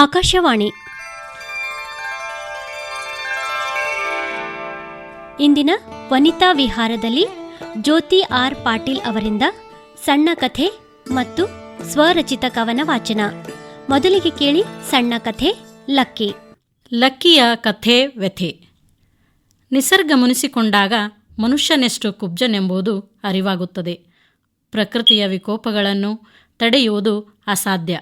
ಆಕಾಶವಾಣಿ ಇಂದಿನ ವನಿತಾ ವಿಹಾರದಲ್ಲಿ ಜ್ಯೋತಿ ಆರ್ ಪಾಟೀಲ್ ಅವರಿಂದ ಸಣ್ಣ ಕಥೆ ಮತ್ತು ಸ್ವರಚಿತ ಕವನ ವಾಚನ. ಮೊದಲಿಗೆ ಕೇಳಿ ಸಣ್ಣ ಕಥೆ ಲಕ್ಕಿ. ಲಕ್ಕಿಯ ಕಥೆ ವ್ಯಥೆ. ನಿಸರ್ಗ ಮುನಿಸಿಕೊಂಡಾಗ ಮನುಷ್ಯನೆಷ್ಟು ಕುಬ್ಜನೆಂಬುದು ಅರಿವಾಗುತ್ತದೆ. ಪ್ರಕೃತಿಯ ವಿಕೋಪಗಳನ್ನು ತಡೆಯುವುದು ಅಸಾಧ್ಯ.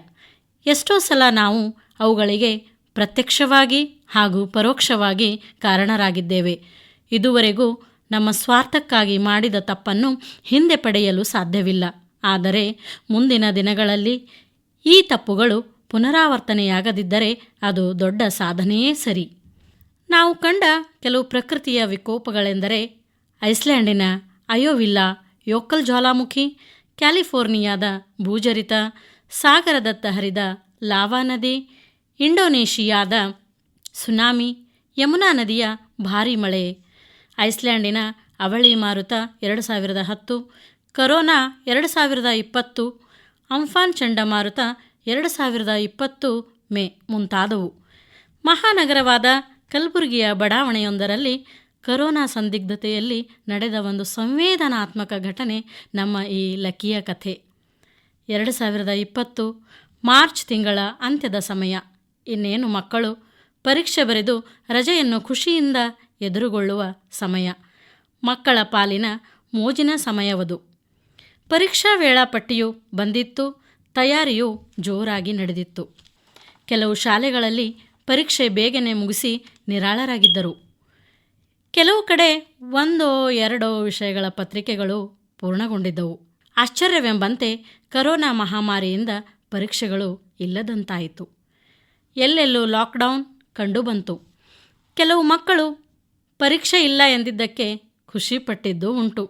ಎಷ್ಟೋ ಸಲ ನಾವು ಅವುಗಳಿಗೆ ಪ್ರತ್ಯಕ್ಷವಾಗಿ ಹಾಗೂ ಪರೋಕ್ಷವಾಗಿ ಕಾರಣರಾಗಿದ್ದೇವೆ. ಇದುವರೆಗೂ ನಮ್ಮ ಸ್ವಾರ್ಥಕ್ಕಾಗಿ ಮಾಡಿದ ತಪ್ಪನ್ನು ಹಿಂದೆ ಪಡೆಯಲು ಸಾಧ್ಯವಿಲ್ಲ. ಆದರೆ ಮುಂದಿನ ದಿನಗಳಲ್ಲಿ ಈ ತಪ್ಪುಗಳು ಪುನರಾವರ್ತನೆಯಾಗದಿದ್ದರೆ ಅದು ದೊಡ್ಡ ಸಾಧನೆಯೇ ಸರಿ. ನಾವು ಕಂಡ ಕೆಲವು ಪ್ರಕೃತಿಯ ವಿಕೋಪಗಳೆಂದರೆ ಐಸ್ಲ್ಯಾಂಡಿನ ಅಯೋವಿಲ್ಲಾ ಯೋಕ್ಕಲ್ ಜ್ವಾಲಾಮುಖಿ, ಕ್ಯಾಲಿಫೋರ್ನಿಯಾದ ಭೂಜರಿತ, ಸಾಗರದತ್ತ ಹರಿದ ಲಾವಾ ನದಿ, ಇಂಡೋನೇಷಿಯಾದ ಸುನಾಮಿ, ಯಮುನಾ ನದಿಯ ಭಾರೀ ಮಳೆ, ಐಸ್ಲ್ಯಾಂಡಿನ ಅವಳಿ ಮಾರುತ 2010, ಕರೋನಾ 2020, ಅಂಫಾನ್ ಚಂಡಮಾರುತ 2020 ಮೇ ಮುಂತಾದವು. ಮಹಾನಗರವಾದ ಕಲಬುರಗಿಯ ಬಡಾವಣೆಯೊಂದರಲ್ಲಿ ಕರೋನಾ ಸಂದಿಗ್ಧತೆಯಲ್ಲಿ ನಡೆದ ಒಂದು ಸಂವೇದನಾತ್ಮಕ ಘಟನೆ ನಮ್ಮ ಈ ಲಕ್ಕಿಯ ಕಥೆ. 2020 ಮಾರ್ಚ್ ತಿಂಗಳ ಅಂತ್ಯದ ಸಮಯ. ಇನ್ನೇನು ಮಕ್ಕಳು ಪರೀಕ್ಷೆ ಬರೆದು ರಜೆಯನ್ನು ಖುಷಿಯಿಂದ ಎದುರುಗೊಳ್ಳುವ ಸಮಯ. ಮಕ್ಕಳ ಪಾಲಿನ ಮೋಜಿನ ಸಮಯವದು. ಪರೀಕ್ಷಾ ವೇಳಾಪಟ್ಟಿಯು ಬಂದಿತ್ತು. ತಯಾರಿಯು ಜೋರಾಗಿ ನಡೆದಿತ್ತು. ಕೆಲವು ಶಾಲೆಗಳಲ್ಲಿ ಪರೀಕ್ಷೆ ಬೇಗನೆ ಮುಗಿಸಿ ನಿರಾಳರಾಗಿದ್ದರು. ಕೆಲವು ಕಡೆ 1-2 ವಿಷಯಗಳ ಪತ್ರಿಕೆಗಳು ಪೂರ್ಣಗೊಂಡಿದ್ದವು. ಆಶ್ಚರ್ಯವೆಂಬಂತೆ ಕರೋನಾ ಮಹಾಮಾರಿಯಿಂದ ಪರೀಕ್ಷೆಗಳು ಇಲ್ಲದಂತಾಯಿತು. ಎಲ್ಲೆಲ್ಲೂ ಲಾಕ್ಡೌನ್ ಕಂಡುಬಂತು. ಕೆಲವು ಮಕ್ಕಳು ಪರೀಕ್ಷೆ ಇಲ್ಲ ಎಂದಿದ್ದಕ್ಕೆ ಖುಷಿಪಟ್ಟಿದ್ದು ಉಂಟು.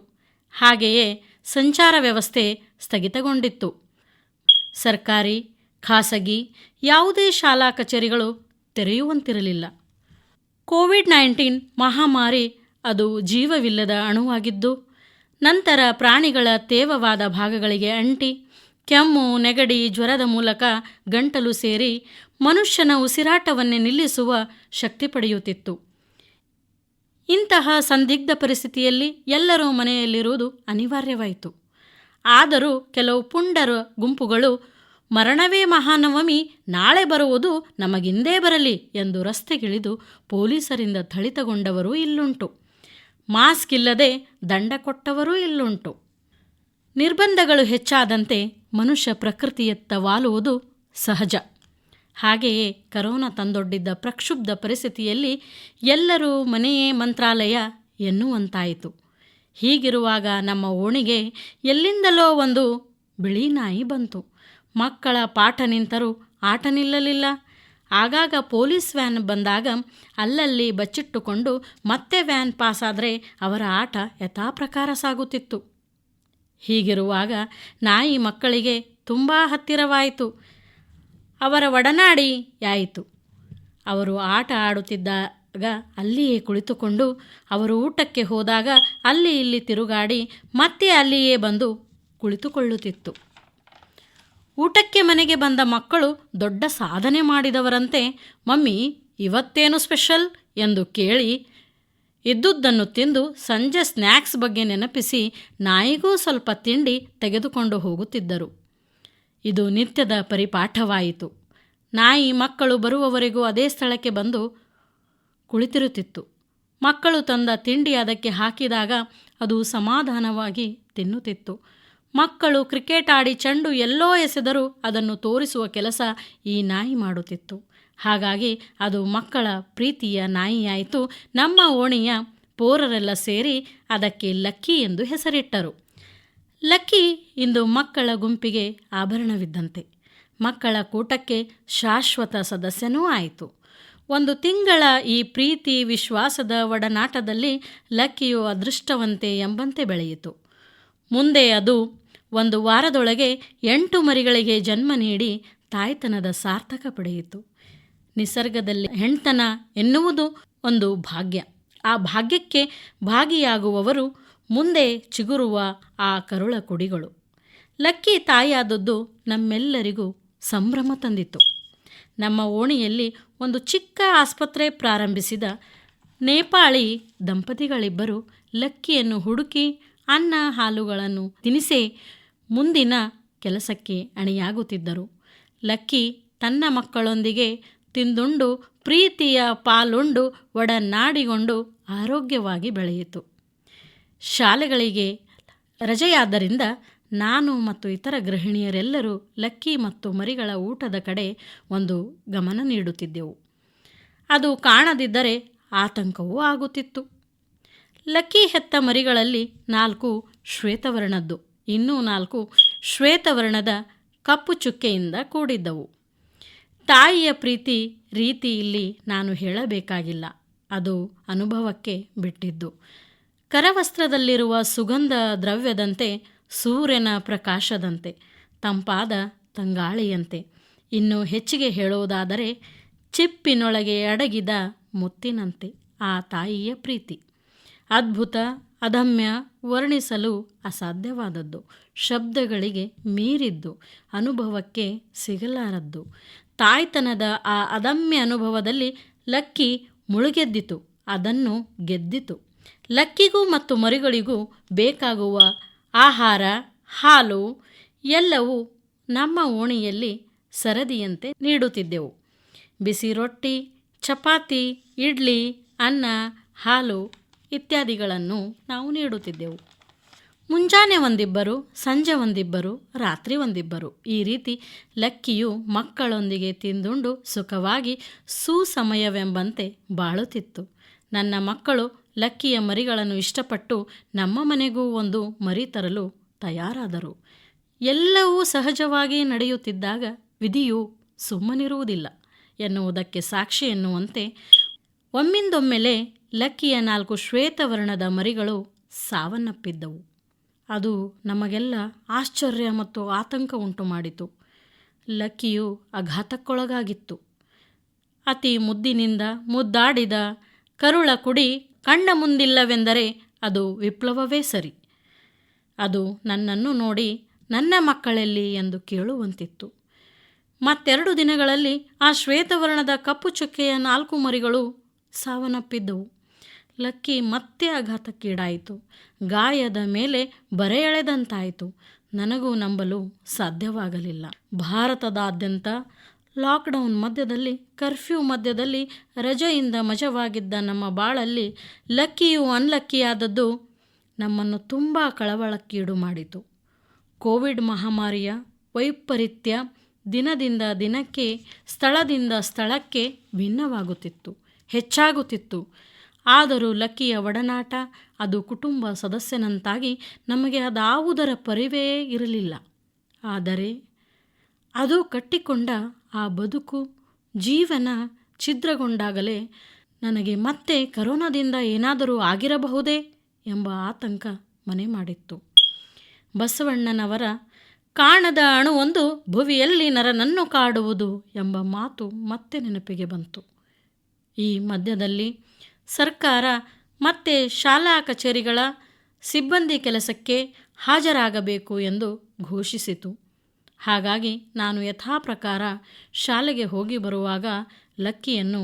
ಹಾಗೆಯೇ ಸಂಚಾರ ವ್ಯವಸ್ಥೆ ಸ್ಥಗಿತಗೊಂಡಿತ್ತು. ಸರ್ಕಾರಿ, ಖಾಸಗಿ ಯಾವುದೇ ಶಾಲಾ ಕಚೇರಿಗಳು ತೆರೆಯುವಂತಿರಲಿಲ್ಲ. ಕೋವಿಡ್-19 ಮಹಾಮಾರಿ ಅದು ಜೀವವಿಲ್ಲದ ಅಣುವಾಗಿದ್ದು ನಂತರ ಪ್ರಾಣಿಗಳ ತೇವವಾದ ಭಾಗಗಳಿಗೆ ಅಂಟಿ ಕೆಮ್ಮು, ನೆಗಡಿ, ಜ್ವರದ ಮೂಲಕ ಗಂಟಲು ಸೇರಿ ಮನುಷ್ಯನ ಉಸಿರಾಟವನ್ನೇ ನಿಲ್ಲಿಸುವ ಶಕ್ತಿ ಪಡೆಯುತ್ತಿತ್ತು. ಇಂತಹ ಸಂದಿಗ್ಧ ಪರಿಸ್ಥಿತಿಯಲ್ಲಿ ಎಲ್ಲರೂ ಮನೆಯಲ್ಲಿರುವುದು ಅನಿವಾರ್ಯವಾಯಿತು. ಆದರೂ ಕೆಲವು ಪುಂಡರ ಗುಂಪುಗಳು ಮರಣವೇ ಮಹಾನವಮಿ, ನಾಳೆ ಬರುವುದು, ನಮಗಿಂದೇ ಬರಲಿ ಎಂದು ರಸ್ತೆಗಿಳಿದು ಪೊಲೀಸರಿಂದ ಥಳಿತಗೊಂಡವರೂ ಇಲ್ಲುಂಟು. ಮಾಸ್ಕ್ ಇಲ್ಲದೆ ದಂಡ ಕೊಟ್ಟವರೂ ಇಲ್ಲುಂಟು. ನಿರ್ಬಂಧಗಳು ಹೆಚ್ಚಾದಂತೆ ಮನುಷ್ಯ ಪ್ರಕೃತಿಯತ್ತ ವಾಲುವುದು ಸಹಜ. ಹಾಗೆಯೇ ಕರೋನಾ ತಂದೊಡ್ಡಿದ್ದ ಪ್ರಕ್ಷುಬ್ಧ ಪರಿಸ್ಥಿತಿಯಲ್ಲಿ ಎಲ್ಲರೂ ಮನೆಯೇ ಮಂತ್ರಾಲಯ ಎನ್ನುವಂತಾಯಿತು. ಹೀಗಿರುವಾಗ ನಮ್ಮ ಓಣಿಗೆ ಎಲ್ಲಿಂದಲೋ ಒಂದು ಬಿಳಿ ನಾಯಿ ಬಂತು. ಮಕ್ಕಳ ಪಾಠ ನಿಂತರೂ ಆಟ ನಿಲ್ಲಲಿಲ್ಲ. ಆಗಾಗ ಪೊಲೀಸ್ ವ್ಯಾನ್ ಬಂದಾಗ ಅಲ್ಲಲ್ಲಿ ಬಚ್ಚಿಟ್ಟುಕೊಂಡು ಮತ್ತೆ ವ್ಯಾನ್ ಪಾಸಾದರೆ ಅವರ ಆಟ ಯಥಾಪ್ರಕಾರ ಸಾಗುತ್ತಿತ್ತು. ಹೀಗಿರುವಾಗ ನಾಯಿ ಮಕ್ಕಳಿಗೆ ತುಂಬ ಹತ್ತಿರವಾಯಿತು. ಅವರ ಒಡನಾಡಿಯಾಯಿತು. ಅವರು ಆಟ ಆಡುತ್ತಿದ್ದಾಗ ಅಲ್ಲಿಯೇ ಕುಳಿತುಕೊಂಡು, ಅವರು ಊಟಕ್ಕೆ ಹೋದಾಗ ಅಲ್ಲಿ ಇಲ್ಲಿ ತಿರುಗಾಡಿ ಮತ್ತೆ ಅಲ್ಲಿಯೇ ಬಂದು ಕುಳಿತುಕೊಳ್ಳುತ್ತಿತ್ತು. ಊಟಕ್ಕೆ ಮನೆಗೆ ಬಂದ ಮಕ್ಕಳು ದೊಡ್ಡ ಸಾಧನೆ ಮಾಡಿದವರಂತೆ ಮಮ್ಮಿ ಇವತ್ತೇನು ಸ್ಪೆಷಲ್ ಎಂದು ಕೇಳಿ ಇದ್ದುದನ್ನು ತಿಂದು ಸಂಜೆ ಸ್ನ್ಯಾಕ್ಸ್ ಬಗ್ಗೆ ನೆನಪಿಸಿ ನಾಯಿಗೂ ಸ್ವಲ್ಪ ತಿಂಡಿ ತೆಗೆದುಕೊಂಡು ಹೋಗುತ್ತಿದ್ದರು. ಇದು ನಿತ್ಯದ ಪರಿಪಾಠವಾಯಿತು. ನಾಯಿ ಮಕ್ಕಳು ಬರುವವರೆಗೂ ಅದೇ ಸ್ಥಳಕ್ಕೆ ಬಂದು ಕುಳಿತಿರುತ್ತಿತ್ತು. ಮಕ್ಕಳು ತಂದ ತಿಂಡಿ ಅದಕ್ಕೆ ಹಾಕಿದಾಗ ಅದು ಸಮಾಧಾನವಾಗಿ ತಿನ್ನುತ್ತಿತ್ತು. ಮಕ್ಕಳು ಕ್ರಿಕೆಟ್ ಆಡಿ ಚೆಂಡು ಎಲ್ಲೋ ಎಸೆದರೂ ಅದನ್ನು ತೋರಿಸುವ ಕೆಲಸ ಈ ನಾಯಿ ಮಾಡುತ್ತಿತ್ತು. ಹಾಗಾಗಿ ಅದು ಮಕ್ಕಳ ಪ್ರೀತಿಯ ನಾಯಿಯಾಯಿತು. ನಮ್ಮ ಓಣಿಯ ಪೋರರೆಲ್ಲ ಸೇರಿ ಅದಕ್ಕೆ ಲಕ್ಕಿ ಎಂದು ಹೆಸರಿಟ್ಟರು. ಲಕ್ಕಿ ಇಂದು ಮಕ್ಕಳ ಗುಂಪಿಗೆ ಆಭರಣವಿದ್ದಂತೆ. ಮಕ್ಕಳ ಕೂಟಕ್ಕೆ ಶಾಶ್ವತ ಸದಸ್ಯನೂ ಆಯಿತು. 1 ತಿಂಗಳ ಈ ಪ್ರೀತಿ ವಿಶ್ವಾಸದ ಒಡನಾಟದಲ್ಲಿ ಲಕ್ಕಿಯು ಅದೃಷ್ಟವಂತೆ ಎಂಬಂತೆ ಬೆಳೆಯಿತು. ಮುಂದೆ ಅದು 1 ವಾರದೊಳಗೆ 8 ಮರಿಗಳಿಗೆ ಜನ್ಮ ನೀಡಿ ತಾಯ್ತನದ ಸಾರ್ಥಕ ಪಡೆಯಿತು. ನಿಸರ್ಗದಲ್ಲಿ ಹೆಣ್ತನ ಎನ್ನುವುದು ಒಂದು ಭಾಗ್ಯ. ಆ ಭಾಗ್ಯಕ್ಕೆ ಭಾಗಿಯಾಗುವವರು ಮುಂದೆ ಚಿಗುರುವ ಆ ಕರುಳ ಕುಡಿಗಳು. ಲಕ್ಕಿ ತಾಯಿಯಾದದ್ದು ನಮ್ಮೆಲ್ಲರಿಗೂ ಸಂಭ್ರಮ ತಂದಿತು. ನಮ್ಮ ಓಣಿಯಲ್ಲಿ ಒಂದು ಚಿಕ್ಕ ಆಸ್ಪತ್ರೆ ಪ್ರಾರಂಭಿಸಿದ ನೇಪಾಳಿ ದಂಪತಿಗಳಿಬ್ಬರು ಲಕ್ಕಿಯನ್ನು ಹುಡುಕಿ ಅನ್ನ ಹಾಲುಗಳನ್ನು ತಿನಿಸೇ ಮುಂದಿನ ಕೆಲಸಕ್ಕೆ ಅಣಿಯಾಗುತ್ತಿದ್ದರು. ಲಕ್ಕಿ ತನ್ನ ಮಕ್ಕಳೊಂದಿಗೆ ತಿಂದುಂಡು ಪ್ರೀತಿಯ ಪಾಲುಂಡು ಒಡನಾಡಿಕೊಂಡು ಆರೋಗ್ಯವಾಗಿ ಬೆಳೆಯಿತು. ಶಾಲೆಗಳಿಗೆ ರಜೆಯಾದ್ದರಿಂದ ನಾನು ಮತ್ತು ಇತರ ಗೃಹಿಣಿಯರೆಲ್ಲರೂ ಲಕ್ಕಿ ಮತ್ತು ಮರಿಗಳ ಊಟದ ಕಡೆ ಒಂದು ಗಮನ ನೀಡುತ್ತಿದ್ದೆವು. ಅದು ಕಾಣದಿದ್ದರೆ ಆತಂಕವೂ ಆಗುತ್ತಿತ್ತು. ಲಕ್ಕಿ ಹೆತ್ತ ಮರಿಗಳಲ್ಲಿ 4 ಶ್ವೇತವರ್ಣದ್ದು, ಇನ್ನೂ 4 ಶ್ವೇತವರ್ಣದ ಕಪ್ಪು ಚುಕ್ಕೆಯಿಂದ ಕೂಡಿದ್ದವು. ತಾಯಿಯ ಪ್ರೀತಿ ರೀತಿ ಇಲ್ಲಿ ನಾನು ಹೇಳಬೇಕಾಗಿಲ್ಲ, ಅದು ಅನುಭವಕ್ಕೆ ಬಿಟ್ಟಿದ್ದು. ಕರವಸ್ತ್ರದಲ್ಲಿರುವ ಸುಗಂಧ ದ್ರವ್ಯದಂತೆ, ಸೂರ್ಯನ ಪ್ರಕಾಶದಂತೆ, ತಂಪಾದ ತಂಗಾಳಿಯಂತೆ. ಇನ್ನು ಹೆಚ್ಚಿಗೆ ಹೇಳುವುದಾದರೆ ಚಿಪ್ಪಿನೊಳಗೆ ಅಡಗಿದ ಮುತ್ತಿನಂತೆ ಆ ತಾಯಿಯ ಪ್ರೀತಿ. ಅದ್ಭುತ, ಅದಮ್ಯ, ವರ್ಣಿಸಲು ಅಸಾಧ್ಯವಾದದ್ದು, ಶಬ್ದಗಳಿಗೆ ಮೀರಿದ್ದು, ಅನುಭವಕ್ಕೆ ಸಿಗಲಾರದ್ದು. ತಾಯ್ತನದ ಆ ಅದಮ್ಯ ಅನುಭವದಲ್ಲಿ ಲಕ್ಕಿ ಮುಳುಗೆದ್ದಿತು, ಅದನ್ನು ಗೆದ್ದಿತು. ಲಕ್ಕಿಗೂ ಮತ್ತು ಮರಿಗಳಿಗೂ ಬೇಕಾಗುವ ಆಹಾರ, ಹಾಲು ಎಲ್ಲವೂ ನಮ್ಮ ಓಣಿಯಲ್ಲಿ ಸರದಿಯಂತೆ ನೀಡುತ್ತಿದ್ದೆವು. ಬಿಸಿ ರೊಟ್ಟಿ, ಚಪಾತಿ, ಇಡ್ಲಿ, ಅನ್ನ, ಹಾಲು ಇತ್ಯಾದಿಗಳನ್ನು ನಾವು ನೀಡುತ್ತಿದ್ದೆವು. ಮುಂಜಾನೆ ಒಂದಿಬ್ಬರು, ಸಂಜೆ ಒಂದಿಬ್ಬರು, ರಾತ್ರಿ ಒಂದಿಬ್ಬರು, ಈ ರೀತಿ ಲಕ್ಕಿಯು ಮಕ್ಕಳೊಂದಿಗೆ ತಿಂದುಂಡು ಸುಖವಾಗಿ ಸುಸಮಯವೆಂಬಂತೆ ಬಾಳುತ್ತಿತ್ತು. ನನ್ನ ಮಕ್ಕಳು ಲಕ್ಕಿಯ ಮರಿಗಳನ್ನು ಇಷ್ಟಪಟ್ಟು ನಮ್ಮ ಮನೆಗೂ ಒಂದು ಮರಿ ತರಲು ತಯಾರಾದರು. ಎಲ್ಲವೂ ಸಹಜವಾಗಿ ನಡೆಯುತ್ತಿದ್ದಾಗ ವಿಧಿಯು ಸುಮ್ಮನಿರುವುದಿಲ್ಲ ಎನ್ನುವುದಕ್ಕೆ ಸಾಕ್ಷಿ ಎನ್ನುವಂತೆ ಒಮ್ಮಿಂದೊಮ್ಮೆಲೆ ಲಕ್ಕಿಯ 4 ಶ್ವೇತವರ್ಣದ ಮರಿಗಳು ಸಾವನ್ನಪ್ಪಿದ್ದವು. ಅದು ನಮಗೆಲ್ಲ ಆಶ್ಚರ್ಯ ಮತ್ತು ಆತಂಕ ಉಂಟು ಮಾಡಿತು. ಲಕ್ಕಿಯು ಆಘಾತಕ್ಕೊಳಗಾಗಿತ್ತು. ಅತಿ ಮುದ್ದಿನಿಂದ ಮುದ್ದಾಡಿದ ಕರುಳ ಕುಡಿ ಕಣ್ಣ ಮುಂದಿಲ್ಲವೆಂದರೆ ಅದು ವಿಪ್ಲವವೇ ಸರಿ. ಅದು ನನ್ನನ್ನು ನೋಡಿ ನನ್ನ ಮಕ್ಕಳೆಲ್ಲಿ ಎಂದು ಕೇಳುವಂತಿತ್ತು. ಮತ್ತೆರಡು ದಿನಗಳಲ್ಲಿ ಆ ಶ್ವೇತವರ್ಣದ ಕಪ್ಪು ಚುಕ್ಕೆಯ 4 ಮರಿಗಳು ಸಾವನ್ನಪ್ಪಿದ್ದವು. ಲಕ್ಕಿ ಮತ್ತೆ ಆಘಾತಕ್ಕೀಡಾಯಿತು. ಗಾಯದ ಮೇಲೆ ಬರೆ ಎಳೆದಂತಾಯಿತು. ನನಗೂ ನಂಬಲು ಸಾಧ್ಯವಾಗಲಿಲ್ಲ. ಭಾರತದಾದ್ಯಂತ ಲಾಕ್ಡೌನ್ ಮಧ್ಯದಲ್ಲಿ, ಕರ್ಫ್ಯೂ ಮಧ್ಯದಲ್ಲಿ ರಜೆಯಿಂದ ಮಜವಾಗಿದ್ದ ನಮ್ಮ ಬಾಳಲ್ಲಿ ಲಕ್ಕಿಯು ಅನ್ಲಕ್ಕಿಯಾದದ್ದು ನಮ್ಮನ್ನು ತುಂಬ ಕಳವಳಕ್ಕೀಡು ಮಾಡಿತು. ಕೋವಿಡ್ ಮಹಾಮಾರಿಯ ವೈಪರೀತ್ಯ ದಿನದಿಂದ ದಿನಕ್ಕೆ, ಸ್ಥಳದಿಂದ ಸ್ಥಳಕ್ಕೆ ಭಿನ್ನವಾಗುತ್ತಿತ್ತು, ಹೆಚ್ಚಾಗುತ್ತಿತ್ತು. ಆದರೂ ಲಕ್ಕಿಯ ಒಡನಾಟ, ಅದು ಕುಟುಂಬ ಸದಸ್ಯನಂತಾಗಿ ನಮಗೆ ಅದಾವುದರ ಪರಿವೇ ಇರಲಿಲ್ಲ. ಆದರೆ ಅದು ಕಟ್ಟಿಕೊಂಡ ಆ ಬದುಕು, ಜೀವನ ಛಿದ್ರಗೊಂಡಾಗಲೇ ನನಗೆ ಮತ್ತೆ ಕರೋನಾದಿಂದ ಏನಾದರೂ ಆಗಿರಬಹುದೇ ಎಂಬ ಆತಂಕ ಮನೆ ಮಾಡಿತ್ತು. ಬಸವಣ್ಣನವರ ಕಾಣದ ಅಣುವೊಂದು ಭುವಿಯಲ್ಲಿ ನರನನ್ನು ಕಾಡುವುದು ಎಂಬ ಮಾತು ಮತ್ತೆ ನೆನಪಿಗೆ ಬಂತು. ಈ ಮಧ್ಯದಲ್ಲಿ ಸರ್ಕಾರ ಮತ್ತೆ ಶಾಲಾ ಕಚೇರಿಗಳ ಸಿಬ್ಬಂದಿ ಕೆಲಸಕ್ಕೆ ಹಾಜರಾಗಬೇಕು ಎಂದು ಘೋಷಿಸಿತು. ಹಾಗಾಗಿ ನಾನು ಯಥಾಪ್ರಕಾರ ಶಾಲೆಗೆ ಹೋಗಿ ಬರುವಾಗ ಲಕ್ಕಿಯನ್ನು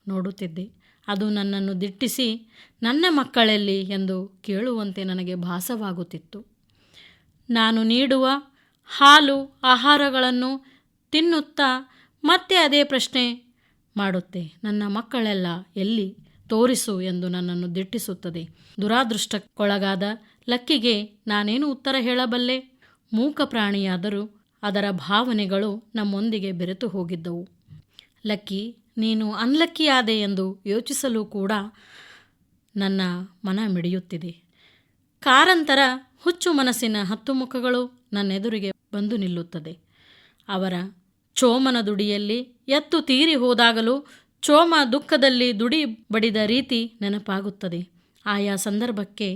ನೋಡುತ್ತಿದ್ದೆ. ಅದು ನನ್ನನ್ನು ದಿಟ್ಟಿಸಿ ನನ್ನ ಮಕ್ಕಳೆಲ್ಲಿ ಎಂದು ಕೇಳುವಂತೆ ನನಗೆ ಭಾಸವಾಗುತ್ತಿತ್ತು. ನಾನು ನೀಡುವ ಹಾಲು ಆಹಾರಗಳನ್ನು ತಿನ್ನುತ್ತಾ ಮತ್ತೆ ಅದೇ ಪ್ರಶ್ನೆ ಮಾಡುತ್ತೆ, ನನ್ನ ಮಕ್ಕಳೆಲ್ಲ ಎಲ್ಲಿ, ತೋರಿಸು ಎಂದು ನನ್ನನ್ನು ದಿಟ್ಟಿಸುತ್ತದೆ. ದುರಾದೃಷ್ಟಕ್ಕೊಳಗಾದ ಲಕ್ಕಿಗೆ ನಾನೇನು ಉತ್ತರ ಹೇಳಬಲ್ಲೆ? ಮೂಕ ಪ್ರಾಣಿಯಾದರೂ ಅದರ ಭಾವನೆಗಳು ನಮ್ಮೊಂದಿಗೆ ಬೆರೆತು ಹೋಗಿದ್ದವು. ಲಕ್ಕಿ, ನೀನು ಅನ್ಲಕ್ಕಿಯಾದೆ ಎಂದು ಯೋಚಿಸಲು ಕೂಡ ನನ್ನ ಮನ ಮಿಡಿಯುತ್ತಿದೆ. ಕಾರಂತರ ಹುಚ್ಚು ಮನಸ್ಸಿನ 10 ಮುಖಗಳು ನನ್ನೆದುರಿಗೆ ಬಂದು ನಿಲ್ಲುತ್ತದೆ. ಅವರ ಚೋಮನ ದುಡಿಯಲ್ಲಿ ಎತ್ತು ತೀರಿ ಹೋದಾಗಲೂ ಚೋಮ ದುಃಖದಲ್ಲಿ ದುಡಿ ಬಡಿದ ರೀತಿ ನೆನಪಾಗುತ್ತದೆ. ಆಯಾ ಸಂದರ್ಭಕ್ಕೆ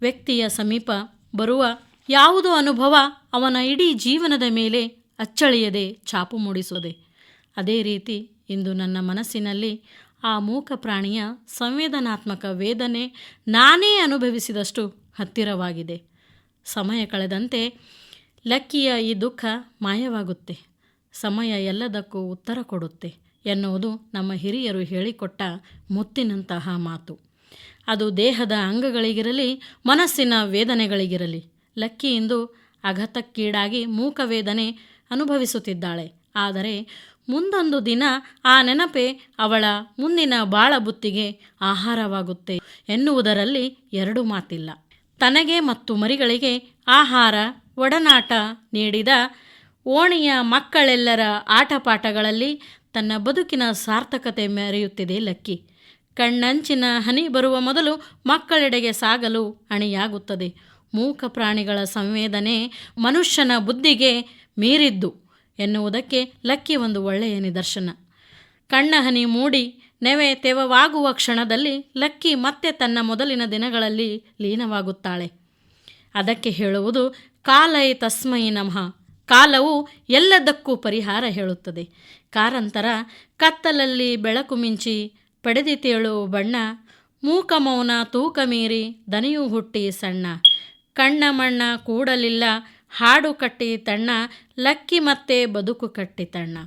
ವ್ಯಕ್ತಿಯ ಸಮೀಪ ಬರುವ ಯಾವುದೋ ಅನುಭವ ಅವನ ಇಡೀ ಜೀವನದ ಮೇಲೆ ಅಚ್ಚಳಿಯದೆ ಛಾಪು ಮೂಡಿಸುತ್ತದೆ. ಅದೇ ರೀತಿ ಇಂದು ನನ್ನ ಮನಸ್ಸಿನಲ್ಲಿ ಆ ಮೂಕ ಪ್ರಾಣಿಯ ಸಂವೇದನಾತ್ಮಕ ವೇದನೆ ನಾನೇ ಅನುಭವಿಸಿದಷ್ಟು ಹತ್ತಿರವಾಗಿದೆ. ಸಮಯ ಕಳೆದಂತೆ ಲಕ್ಕಿಯ ಈ ದುಃಖ ಮಾಯವಾಗುತ್ತೆ. ಸಮಯ ಎಲ್ಲದಕ್ಕೂ ಉತ್ತರ ಕೊಡುತ್ತೆ ಎನ್ನುವುದು ನಮ್ಮ ಹಿರಿಯರು ಹೇಳಿಕೊಟ್ಟ ಮುತ್ತಿನಂತಹ ಮಾತು. ಅದು ದೇಹದ ಅಂಗಗಳಿಗಿರಲಿ, ಮನಸ್ಸಿನ ವೇದನೆಗಳಿಗಿರಲಿ. ಲಕ್ಕಿ ಇಂದು ಅಘಾತಕ್ಕೀಡಾಗಿ ಮೂಕವೇದನೆ ಅನುಭವಿಸುತ್ತಿದ್ದಾಳೆ. ಆದರೆ ಮುಂದೊಂದು ದಿನ ಆ ನೆನಪೇ ಅವಳ ಮುಂದಿನ ಬಾಳಬುತ್ತಿಗೆ ಆಹಾರವಾಗುತ್ತೆ ಎನ್ನುವುದರಲ್ಲಿ ಎರಡು ಮಾತಿಲ್ಲ. ತನಗೆ ಮತ್ತು ಮರಿಗಳಿಗೆ ಆಹಾರ ಒಡನಾಟ ನೀಡಿದ ಓಣಿಯ ಮಕ್ಕಳೆಲ್ಲರ ಆಟಪಾಠಗಳಲ್ಲಿ ತನ್ನ ಬದುಕಿನ ಸಾರ್ಥಕತೆ ಮೆರೆಯುತ್ತಿದೆ ಲಕ್ಕಿ. ಕಣ್ಣಂಚಿನ ಹನಿ ಬರುವ ಮೊದಲು ಮಕ್ಕಳೆಡೆಗೆ ಸಾಗಲು ಅಣಿಯಾಗುತ್ತದೆ. ಮೂಕ ಪ್ರಾಣಿಗಳ ಸಂವೇದನೆ ಮನುಷ್ಯನ ಬುದ್ಧಿಗೆ ಮೀರಿದ್ದು ಎನ್ನುವುದಕ್ಕೆ ಲಕ್ಕಿ ಒಂದು ಒಳ್ಳೆಯ ನಿದರ್ಶನ. ಕಣ್ಣ ಹನಿ ಮೂಡಿ ನೆವೆ ತೆವವಾಗುವ ಕ್ಷಣದಲ್ಲಿ ಲಕ್ಕಿ ಮತ್ತೆ ತನ್ನ ಮೊದಲಿನ ದಿನಗಳಲ್ಲಿ ಲೀನವಾಗುತ್ತಾಳೆ. ಅದಕ್ಕೆ ಹೇಳುವುದು ಕಾಲೈ ತಸ್ಮೈ ನಮಃ. ಕಾಲವು ಎಲ್ಲದಕ್ಕೂ ಪರಿಹಾರ ಹೇಳುತ್ತದೆ. ಕಾರಂತರ ಕತ್ತಲಲ್ಲಿ ಬೆಳಕು ಮಿಂಚಿ ಪಡೆದಿತೇಳು ಬಣ್ಣ, ಮೂಕ ಮೌನ ತೂಕ ಮೀರಿ ದನಿಯು ಹುಟ್ಟಿ ಸಣ್ಣ, ಕಣ್ಣ ಮಣ್ಣ ಕೂಡಲಿಲ್ಲ ಹಾಡು ಕಟ್ಟಿ ತಣ್ಣ, ಲಕ್ಕಿ ಮತ್ತೆ ಬದುಕು ಕಟ್ಟಿ ತಣ್ಣ.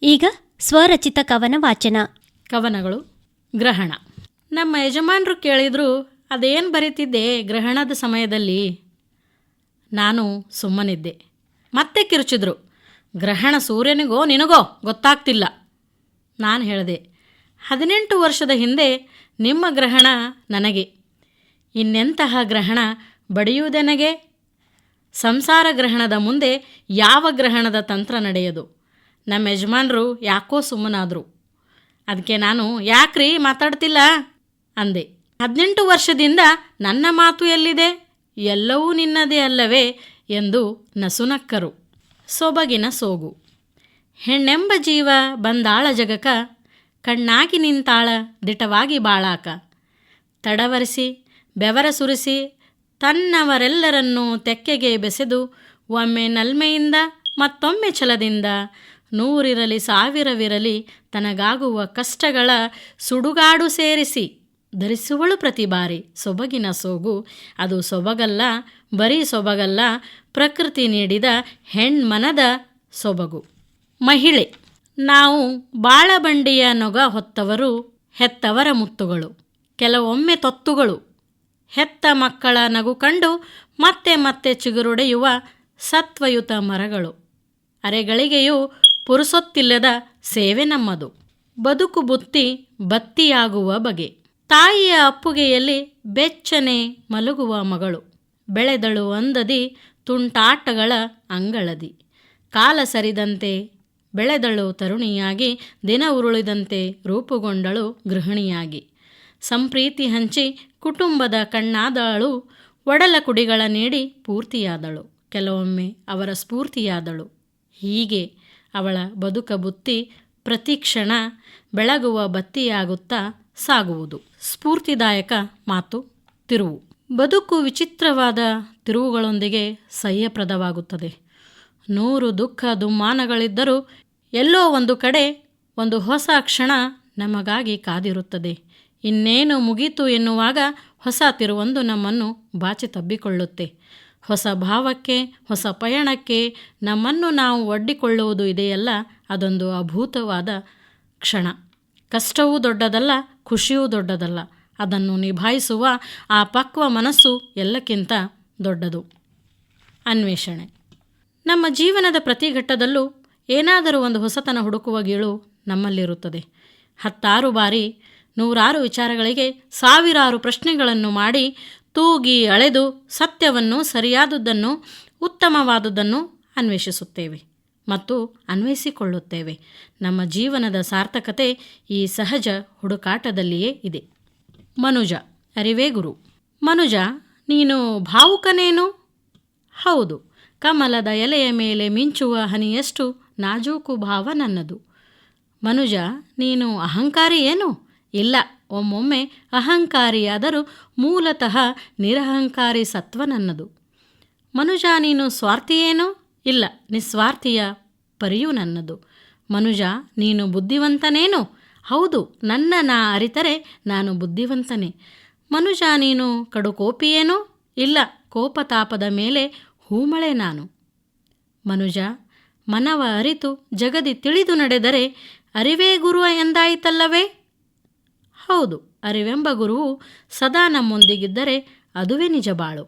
ಈಗ ಸ್ವರಚಿತ ಕವನ ವಾಚನ. ಕವನಗಳು. ಗ್ರಹಣ. ನಮ್ಮ ಯಜಮಾನರು ಕೇಳಿದ್ರು, ಅದೇನು ಬರೀತಿದ್ದೆ ಗ್ರಹಣದ ಸಮಯದಲ್ಲಿ? ನಾನು ಸುಮ್ಮನಿದ್ದೆ. ಮತ್ತೆ ಕಿರುಚಿದ್ರು, ಗ್ರಹಣ ಸೂರ್ಯನಿಗೋ ನಿನಗೋ ಗೊತ್ತಾಗ್ತಿಲ್ಲ. ನಾನು ಹೇಳಿದೆ, 18 ವರ್ಷದ ಹಿಂದೆ ನಿಮ್ಮ ಗ್ರಹಣ ನನಗೆ, ಇನ್ನೆಂತಹ ಗ್ರಹಣ ಬಡಿಯುವುದೆನಗೆ? ಸಂಸಾರ ಗ್ರಹಣದ ಮುಂದೆ ಯಾವ ಗ್ರಹಣದ ತಂತ್ರ ನಡೆಯದು. ನಮ್ಮ ಯಜಮಾನರು ಯಾಕೋ ಸುಮ್ಮನಾದರು. ಅದಕ್ಕೆ ನಾನು, ಯಾಕ್ರಿ ಮಾತಾಡ್ತಿಲ್ಲ ಅಂದೆ. 18 ವರ್ಷದಿಂದ ನನ್ನ ಮಾತು ಎಲ್ಲಿದೆ? ಎಲ್ಲವೂ ನಿನ್ನದೇ ಅಲ್ಲವೇ ಎಂದು ನಸುನಕ್ಕರು. ಸೊಬಗಿನ ಸೋಗು. ಹೆಣ್ಣೆಂಬ ಜೀವ ಬಂದಾಳ ಜಗಕ, ಕಣ್ಣಾಗಿ ನಿಂತಾಳ ದಿಟವಾಗಿ ಬಾಳಾಕ. ತಡವರಿಸಿ ಬೆವರ ಸುರಿಸಿ ತನ್ನವರೆಲ್ಲರನ್ನೂ ತೆಕ್ಕೆಗೆ ಬೆಸೆದು, ಒಮ್ಮೆ ನಲ್ಮೆಯಿಂದ ಮತ್ತೊಮ್ಮೆ ಛಲದಿಂದ, ನೂರಿರಲಿ ಸಾವಿರವಿರಲಿ ತನಗಾಗುವ ಕಷ್ಟಗಳ ಸುಡುಗಾಡು ಸೇರಿಸಿ ಧರಿಸುವಳು ಪ್ರತಿಬಾರಿ ಸೊಬಗಿನ ಸೋಗು. ಅದು ಸೊಬಗಲ್ಲ, ಬರೀ ಸೊಬಗಲ್ಲ, ಪ್ರಕೃತಿ ನೀಡಿದ ಹೆಣ್ಮನದ ಸೊಬಗು. ಮಹಿಳೆ. ನಾವು ಬಾಳಬಂಡಿಯ ನೊಗ ಹೊತ್ತವರು, ಹೆತ್ತವರ ಮುತ್ತುಗಳು, ಕೆಲವೊಮ್ಮೆ ತೊತ್ತುಗಳು, ಹೆತ್ತ ಮಕ್ಕಳ ನಗು ಕಂಡು ಮತ್ತೆ ಮತ್ತೆ ಚಿಗುರೊಡೆಯುವ ಸತ್ವಯುತ ಮರಗಳು. ಅರೆಗಳಿಗೆಯೂ ಪುರುಸೊತ್ತಿಲ್ಲದ ಸೇವೆ ನಮ್ಮದು. ಬದುಕು ಬುತ್ತಿ ಬತ್ತಿಯಾಗುವ ಬಗೆ. ತಾಯಿಯ ಅಪ್ಪುಗೆಯಲ್ಲಿ ಬೆಚ್ಚನೆ ಮಲಗುವ ಮಗಳು, ಬೆಳೆದಳು ಅಂದದಿ ತುಂಟಾಟಗಳ ಅಂಗಳದಿ. ಕಾಲ ಸರಿದಂತೆ ಬೆಳೆದಳು ತರುಣಿಯಾಗಿ, ದಿನ ಉರುಳಿದಂತೆ ರೂಪುಗೊಂಡಳು ಗೃಹಿಣಿಯಾಗಿ. ಸಂಪ್ರೀತಿ ಹಂಚಿ ಕುಟುಂಬದ ಕಣ್ಣಾದಳು, ಒಡಲ ಕುಡಿಗಳ ನೀಡಿ ಪೂರ್ತಿಯಾದಳು, ಕೆಲವೊಮ್ಮೆ ಅವರ ಸ್ಫೂರ್ತಿಯಾದಳು. ಹೀಗೆ ಅವಳ ಬದುಕ ಬುತ್ತಿ ಪ್ರತಿಕ್ಷಣ ಬೆಳಗುವ ಬತ್ತಿಯಾಗುತ್ತಾ ಸಾಗುವುದು. ಸ್ಫೂರ್ತಿದಾಯಕ ಮಾತು. ತಿರುವು. ಬದುಕು ವಿಚಿತ್ರವಾದ ತಿರುವುಗಳೊಂದಿಗೆ ಸಹ್ಯಪ್ರದವಾಗುತ್ತದೆ. 100 ದುಃಖ ದುಮ್ಮಾನಗಳಿದ್ದರೂ ಎಲ್ಲೋ ಒಂದು ಕಡೆ ಒಂದು ಹೊಸ ಕ್ಷಣ ನಮಗಾಗಿ ಕಾದಿರುತ್ತದೆ. ಇನ್ನೇನು ಮುಗೀತು ಎನ್ನುವಾಗ ಹೊಸ ತಿರುವೊಂದು ನಮ್ಮನ್ನು ಬಾಚಿ ತಬ್ಬಿಕೊಳ್ಳುತ್ತೆ. ಹೊಸ ಭಾವಕ್ಕೆ, ಹೊಸ ಪಯಣಕ್ಕೆ ನಮ್ಮನ್ನು ನಾವು ಒಡ್ಡಿಕೊಳ್ಳುವುದು ಇದೆಯಲ್ಲ, ಅದೊಂದು ಅಭೂತವಾದ ಕ್ಷಣ. ಕಷ್ಟವೂ ದೊಡ್ಡದಲ್ಲ, ಖುಷಿಯೂ ದೊಡ್ಡದಲ್ಲ. ಅದನ್ನು ನಿಭಾಯಿಸುವ ಆ ಪಕ್ವ ಮನಸ್ಸು ಎಲ್ಲಕ್ಕಿಂತ ದೊಡ್ಡದು. ಅನ್ವೇಷಣೆ. ನಮ್ಮ ಜೀವನದ ಪ್ರತಿ ಘಟ್ಟದಲ್ಲೂ ಏನಾದರೂ ಒಂದು ಹೊಸತನ ಹುಡುಕುವ ಗೀಳು ನಮ್ಮಲ್ಲಿರುತ್ತದೆ. 10 ಬಾರಿ 100 ವಿಚಾರಗಳಿಗೆ 1000 ಪ್ರಶ್ನೆಗಳನ್ನು ಮಾಡಿ ತೂಗಿ ಅಳೆದು ಸತ್ಯವನ್ನು, ಸರಿಯಾದುದನ್ನು, ಉತ್ತಮವಾದುದನ್ನು ಅನ್ವೇಷಿಸುತ್ತೇವೆ ಮತ್ತು ಅನ್ವಯಿಸಿಕೊಳ್ಳುತ್ತೇವೆ. ನಮ್ಮ ಜೀವನದ ಸಾರ್ಥಕತೆ ಈ ಸಹಜ ಹುಡುಕಾಟದಲ್ಲಿಯೇ ಇದೆ. ಮನುಜ. ಅರಿವೇ ಗುರು. ಮನುಜ, ನೀನು ಭಾವುಕನೇನು? ಹೌದು, ಕಮಲದ ಎಲೆಯ ಮೇಲೆ ಮಿಂಚುವ ಹನಿಯಷ್ಟು ನಾಜೂಕು ಭಾವ ನನ್ನದು. ಮನುಜ, ನೀನು ಅಹಂಕಾರಿ ಏನು? ಇಲ್ಲ, ಒಮ್ಮೊಮ್ಮೆ ಅಹಂಕಾರಿಯಾದರೂ ಮೂಲತಃ ನಿರಹಂಕಾರಿ ಸತ್ವ ನನ್ನದು. ಮನುಜ, ನೀನು ಸ್ವಾರ್ಥಿಯೇನು? ಇಲ್ಲ, ನಿಸ್ವಾರ್ಥಿಯ ಪರಿಯೂ ನನ್ನದು. ಮನುಜ, ನೀನು ಬುದ್ಧಿವಂತನೇನು? ಹೌದು, ನಾ ಅರಿತರೆ ನಾನು ಬುದ್ಧಿವಂತನೇ. ಮನುಜ, ನೀನು ಕಡುಕೋಪಿಯೇನು? ಇಲ್ಲ, ಕೋಪತಾಪದ ಮೇಲೆ ಹೂಮಳೆ ನಾನು. ಮನುಜ, ಮನವ ಅರಿತು ಜಗದಿ ತಿಳಿದು ನಡೆದರೆ ಅರಿವೇ ಗುರು ಎಂದಾಯಿತಲ್ಲವೇ? ಹೌದು, ಅರಿವೆಂಬ ಗುರುವು ಸದಾ ನಮ್ಮೊಂದಿಗಿದ್ದರೆ ಅದುವೇ ನಿಜ ಬಾಳು.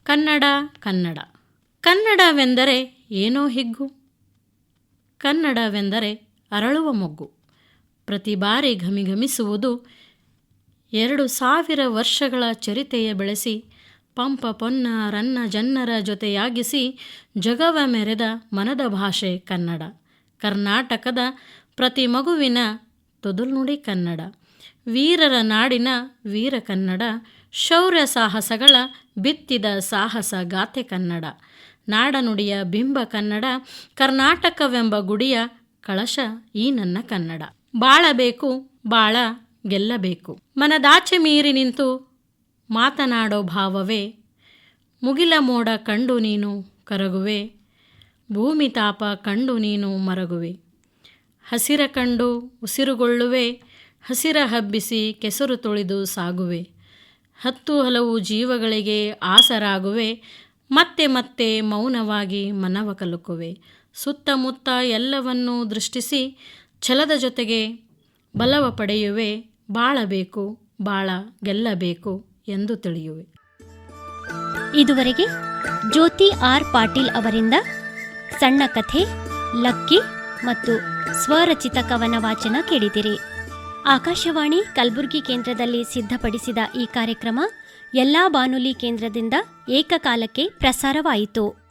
ಕನ್ನಡ. ಕನ್ನಡ. ಕನ್ನಡವೆಂದರೆ ಏನೋ ಹಿಗ್ಗು. ಕನ್ನಡವೆಂದರೆ ಅರಳುವ ಮೊಗ್ಗು. ಪ್ರತಿ ಬಾರಿ ಘಮಿಘಮಿಸುವುದು. 2000 ವರ್ಷಗಳ ಚರಿತೆಯ ಬೆಳೆಸಿ, ಪಂಪ ಪೊನ್ನ ರನ್ನ ಜನ್ನರ ಜೊತೆಯಾಗಿಸಿ ಜಗವ ಮೆರೆದ ಮನದ ಭಾಷೆ ಕನ್ನಡ. ಕರ್ನಾಟಕದ ಪ್ರತಿ ಮಗುವಿನ ತೊದಲ್ನುಡಿ ಕನ್ನಡ. ವೀರರ ನಾಡಿನ ವೀರ ಕನ್ನಡ. ಶೌರ್ಯ ಸಾಹಸಗಳ ಬಿತ್ತಿದ ಸಾಹಸ ಗಾಥೆ ಕನ್ನಡ. ನಾಡನುಡಿಯ ಬಿಂಬ ಕನ್ನಡ. ಕರ್ನಾಟಕವೆಂಬ ಗುಡಿಯ ಕಳಶ ಈ ನನ್ನ ಕನ್ನಡ. ಬಾಳಬೇಕು, ಬಾಳ ಗೆಲ್ಲಬೇಕು. ಮನದಾಚೆ ಮೀರಿ ನಿಂತು ಮಾತನಾಡೋ ಭಾವವೇ. ಮುಗಿಲ ಮೋಡ ಕಂಡು ನೀನು ಕರಗುವೆ. ಭೂಮಿ ತಾಪ ಕಂಡು ನೀನು ಮರಗುವೆ. ಹಸಿರ ಕಂಡು ಉಸಿರುಗೊಳ್ಳುವೆ. ಹಸಿರ ಹಬ್ಬಿಸಿ ಕೆಸರು ತೊಳೆದು ಸಾಗುವೆ. 10 ಹಲವು ಜೀವಗಳಿಗೆ ಆಸರಾಗುವೆ. ಮತ್ತೆ ಮತ್ತೆ ಮೌನವಾಗಿ ಮನವ ಕಲುಕುವೆ. ಸುತ್ತಮುತ್ತ ಎಲ್ಲವನ್ನೂ ದೃಷ್ಟಿಸಿ ಛಲದ ಜೊತೆಗೆ ಬಲವ ಪಡೆಯುವೆ, ಬಾಳಬೇಕು, ಬಾಳ ಗೆಲ್ಲಬೇಕು ಎಂದು ತಿಳಿಯುವೆ. ಇದುವರೆಗೆ ಜ್ಯೋತಿ ಆರ್ ಪಾಟೀಲ್ ಅವರಿಂದ ಸಣ್ಣ ಕಥೆ, ಲಕ್ಕಿ ಮತ್ತು ಸ್ವರಚಿತ ಕವನ ವಾಚನ ಕೇಳಿದಿರಿ. ಆಕಾಶವಾಣಿ ಕಲಬುರಗಿ ಕೇಂದ್ರದಲ್ಲಿ ಸಿದ್ಧಪಡಿಸಿದ ಈ ಕಾರ್ಯಕ್ರಮ ಎಲ್ಲಾ ಬಾನುಲಿ ಕೇಂದ್ರದಿಂದ ಏಕಕಾಲಕ್ಕೆ ಪ್ರಸಾರವಾಯಿತು.